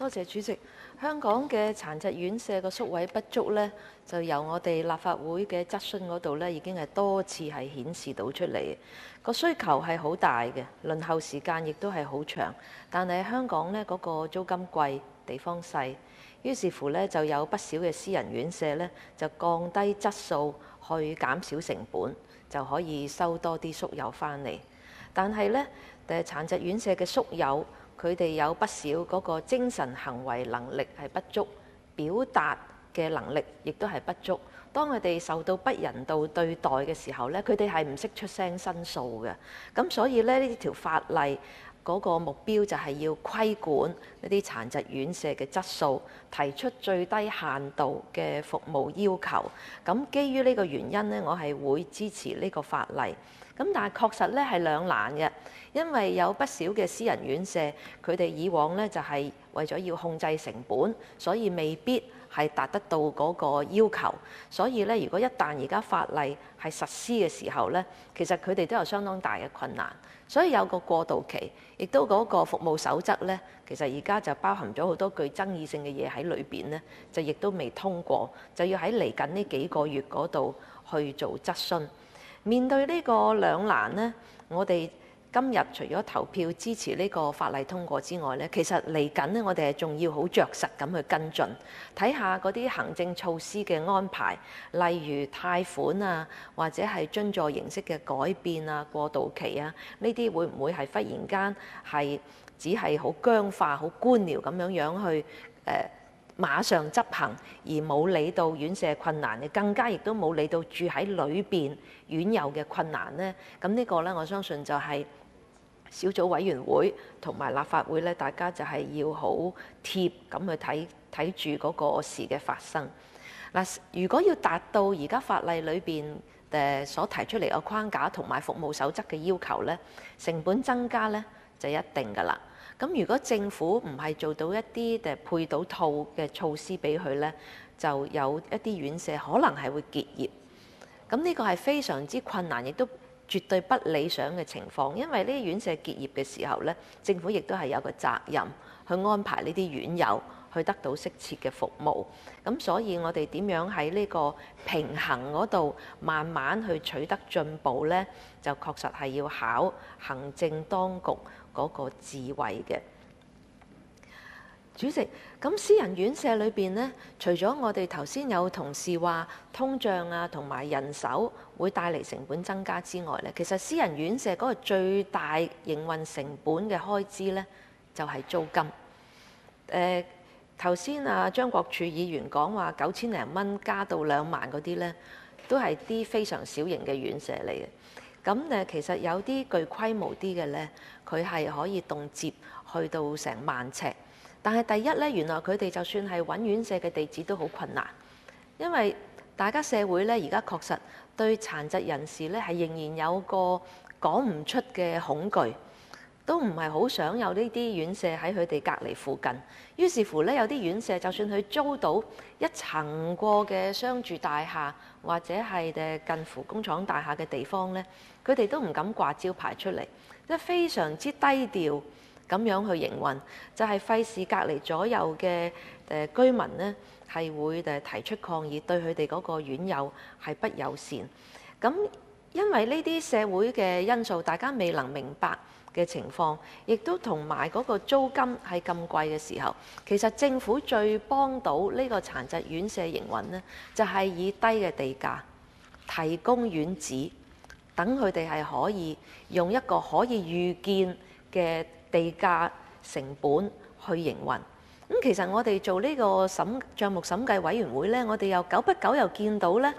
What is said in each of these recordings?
多謝主席。香港嘅殘疾院舍個宿位不足呢，就由我哋立法會嘅質詢嗰度呢，已經係多次係顯示到出嚟。個需求係好大嘅，輪候時間亦都係好長。但係香港呢，嗰個租金貴，地方細，於是乎呢，就有不少嘅私人院舍呢，就降低質素去減少成本，就可以收多啲宿友返嚟。但係呢，殘疾院舍嘅宿友，佢哋有不少嗰個精神行為能力係不足，表達嘅能力亦都係不足。當佢哋受到不人道對待嘅時候呢，佢哋係唔識出聲申訴嘅。咁所以呢條法例嗰個目標就係要規管一啲殘疾院舍嘅質素，提出最低限度嘅服務要求。咁基於呢個原因呢，我係會支持呢個法例。咁但係確實咧係兩難嘅，因為有不少嘅私人院舍，佢哋以往咧就係為咗要控制成本，所以未必係達得到嗰個要求。所以咧，如果一旦而家法例係實施嘅時候咧，其實佢哋都有相當大嘅困難。所以有個過渡期，亦都嗰個服務守則咧，其實而家就包含咗好多具爭議性嘅嘢喺裏邊咧，就亦都未通過，就要喺嚟緊呢幾個月嗰度去做質詢。面對呢個兩難呢，我哋今日除咗投票支持呢個法例通過之外呢，其實嚟緊呢，我哋係仲要好着實咁去跟進，睇下嗰啲行政措施嘅安排，例如貸款啊，或者係津助形式嘅改變啊、過渡期啊，呢啲會唔會係忽然間係只係好僵化、好官僚咁樣去馬上執行，而冇理到院舍困難嘅，更加亦都冇理到住喺裏邊院友嘅困難呢。咁呢個呢，我相信就係小組委員會同埋立法會呢，大家就係要好貼咁去睇住嗰個事嘅發生。嗱，如果要達到而家法例裏邊所提出嚟嘅框架同埋服務守則嘅要求呢，成本增加呢就一定㗎啦。咁如果政府唔係做到一啲配到套嘅措施俾佢呢，就有一啲院舍可能係會結業。咁呢個係非常之困難，亦都絕對不理想嘅情況。因為呢啲院舍結業嘅時候呢，政府亦都係有個責任去安排呢啲院友去得到適切嘅服務。咁所以我哋點樣喺呢個平衡嗰度慢慢去取得進步呢？就確實係要考行政當局嗰個智慧嘅。主席，咁私人院舍裏邊呢，除咗我哋頭先有同事話通脹啊同埋人手會帶嚟成本增加之外呢，其實私人院舍嗰個最大營運成本嘅開支呢，就係租金。頭先張國柱議員講話9000零蚊加到2萬嗰啲呢，都係啲非常小型嘅院舍嚟嘅。咁其實有啲具規模啲嘅呢，佢係可以動輒去到成10000尺。但係第一呢，原來佢哋就算係揾院舍嘅地址都好困難，因為大家社會呢，而家確實對殘疾人士呢係仍然有個講唔出嘅恐懼，都唔係好想有呢啲院舍喺佢哋隔離附近。於是乎呢，有啲院舍就算佢租到一層過嘅商住大廈，或者係近乎工廠大廈嘅地方呢，佢哋都唔敢掛招牌出嚟，即係非常之低調咁樣去營運，就係費事隔離左右嘅居民呢係會提出抗議，對佢哋嗰個院友係不友善。咁因為呢啲社會嘅因素，大家未能明白嘅情況，亦都同埋嗰個租金係咁貴嘅時候，其實政府最幫到呢個殘疾院舍營運呢，就係以低嘅地價提供院址，等佢哋係可以用一個可以預見嘅地價成本去營運。咁其實我哋做呢個帳目審計委員會呢，我哋又久不久又見到呢，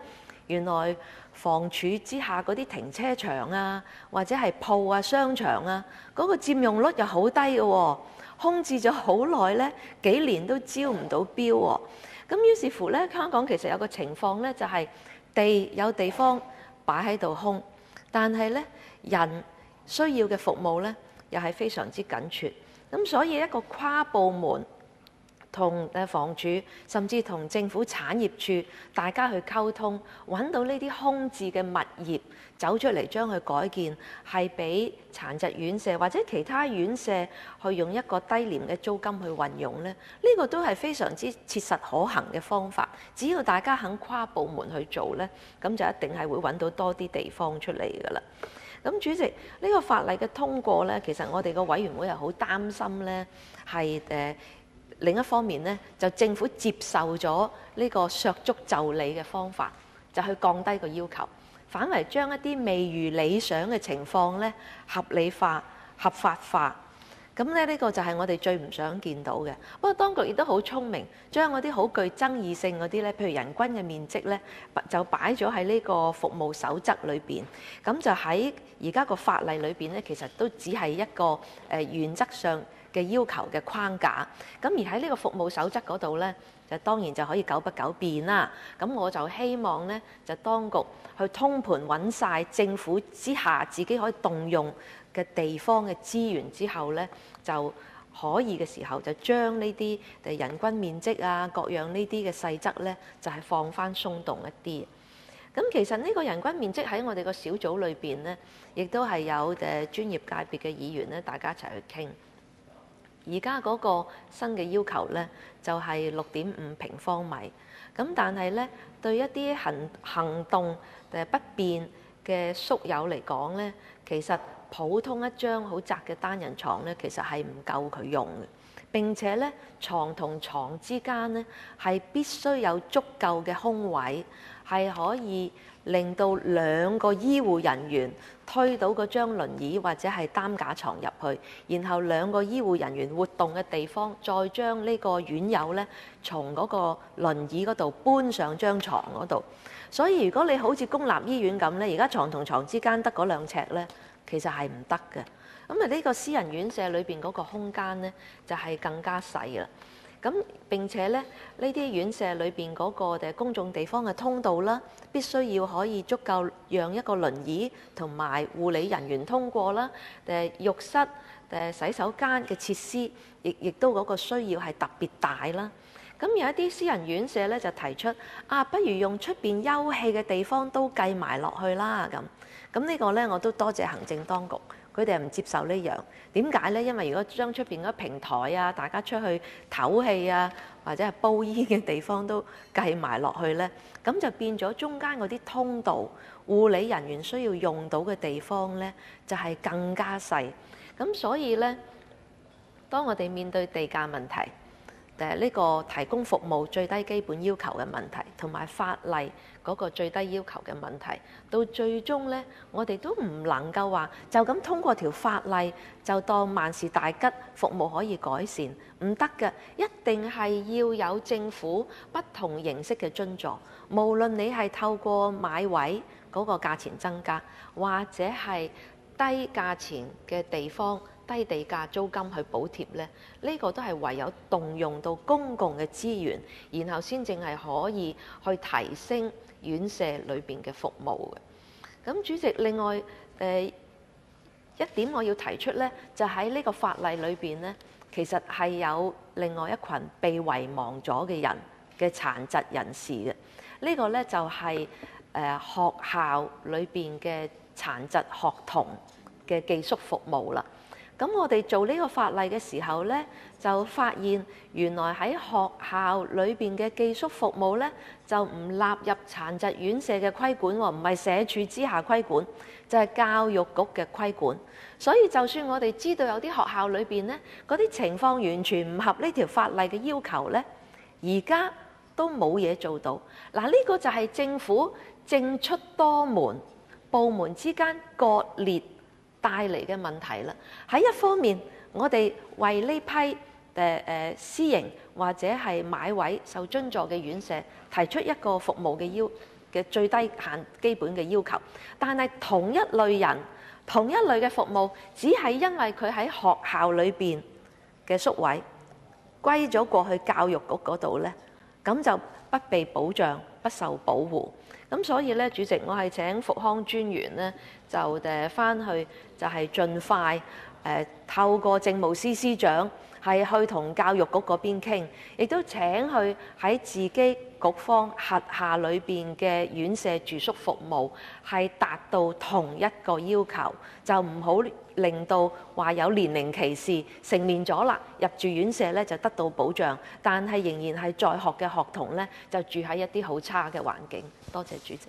原來房署之下嗰啲停車場啊，或者係鋪啊、商場啊，嗰個佔用率又好低嘅喎，空置咗好耐呢，幾年都招唔到標喎。咁於是乎呢，香港其實有個情況呢，就係有地方擺喺度空，但係呢，人需要嘅服務呢，又係非常之緊缺。咁所以一個跨部門同房署，甚至同政府產業處大家去溝通，揾到呢啲空置嘅物業走出嚟，將佢改建，係俾殘疾院舍或者其他院舍去用一個低廉嘅租金去運用呢。呢個都係非常之切實可行嘅方法。只要大家肯跨部門去做呢，咁就一定係會揾到多啲地方出嚟㗎啦。咁主席，呢個法例嘅通過呢，其實我哋個委員會係好擔心呢，係另一方面呢，就政府接受咗呢個削足就履嘅方法，就去降低個要求，反為將一啲未如理想嘅情況呢合理化、合法化。咁呢個就係我哋最唔想見到嘅。不過當局亦都好聰明，將嗰啲好具爭議性嗰啲呢，譬如人均嘅面積呢，就擺咗喺呢個服務守則裏邊。咁就喺而家個法例裏邊呢，其實都只係一個原則上嘅要求嘅框架。咁而喺呢個服務守則嗰度呢，就當然就可以久不久變啦。咁我就希望呢，就當局去通盤揾晒政府之下自己可以動用嘅地方嘅資源之後呢，就可以嘅時候就將呢啲人均面積啊各樣呢啲嘅細則呢，就係放翻鬆動一啲。咁其實呢個人均面積喺我哋個小組裏邊呢，亦都係有專業界別嘅議員呢，大家一齊去傾。而家嗰個新嘅要求呢，就係6.5平方米。咁但係呢，對一啲行動不便嘅宿友嚟講呢，其實普通一張好窄嘅單人床呢，其實係唔夠佢用嘅。並且呢，床同床之間呢，係必須有足夠嘅空位，係可以令到2個醫護人員推到嗰張輪椅或者係擔架床入去，然後2個醫護人員活動嘅地方，再將呢個院友呢從嗰個輪椅嗰度搬上張床嗰度。所以如果你好似公立醫院咁呢，而家床同床之間得嗰2尺呢，其實係唔得嘅。咁呢個私人院舍裏邊嗰個空間呢，就係更加細啦。咁並且呢，呢啲院舍裏邊嗰個公眾地方嘅通道啦，必須要可以足夠讓一個輪椅同埋護理人員通過啦。浴室、洗手間嘅設施，亦都嗰個需要係特別大啦。咁有一啲私人院舍呢，就提出不如用出邊休憩嘅地方都計埋落去啦。咁呢個呢，我都多謝行政當局。佢哋係唔接受呢樣，點解呢？因為如果將出邊嗰平台啊，大家出去唞氣啊，或者係煲煙嘅地方都計埋落去呢，咁就變咗中間嗰啲通道、護理人員需要用到嘅地方呢，就係更加細。咁所以呢，當我哋面對地價問題，呢個提供服務最低基本要求嘅問題，同埋法例嗰個最低要求嘅問題，到最終呢，我哋都唔能夠話就咁通過條法例就當萬事大吉，服務可以改善，唔得嘅，一定係要有政府不同形式嘅津助，無論你係透過買位嗰個價錢增加，或者係低價錢嘅地方，低地價租金去補貼呢，呢個都係唯有動用到公共嘅資源，然後先正係可以去提升院舍裏邊嘅服務嘅。咁主席，另外一點我要提出呢，就喺呢個法例裏邊呢，其實係有另外一群被遺忘咗嘅人嘅殘疾人士嘅。呢個呢，就係學校裏邊嘅殘疾學童嘅寄宿服務啦。咁我哋做呢個法例嘅時候呢，就發現原來喺學校裏邊嘅寄宿服務呢，就唔納入殘疾院舍嘅規管喎，唔係社署之下規管，就係教育局嘅規管。所以就算我哋知道有啲學校裏邊呢，嗰啲情況完全唔合呢條法例嘅要求呢，而家都冇嘢做到。嗱，呢個就係政府政出多門，部門之間割裂帶嚟嘅問題啦。喺一方面，我哋為呢批私營或者係買位受津助嘅院舍提出一個服務嘅最低限基本嘅要求，但係同一類人、同一類嘅服務，只係因為佢喺學校裏邊嘅宿位歸咗過去教育局嗰度呢，咁就不被保障、不受保護。咁所以咧，主席，我係請復康專員咧，就翻去就係盡快透過政務司司長係去同教育局嗰邊傾，亦都請去喺自己局方轄下裏邊嘅院舍住宿服務係達到同一個要求，就唔好令到話有年齡歧視，成年咗啦入住院舍咧就得到保障，但係仍然係在學嘅學童咧就住喺一啲好差嘅環境。多謝主席。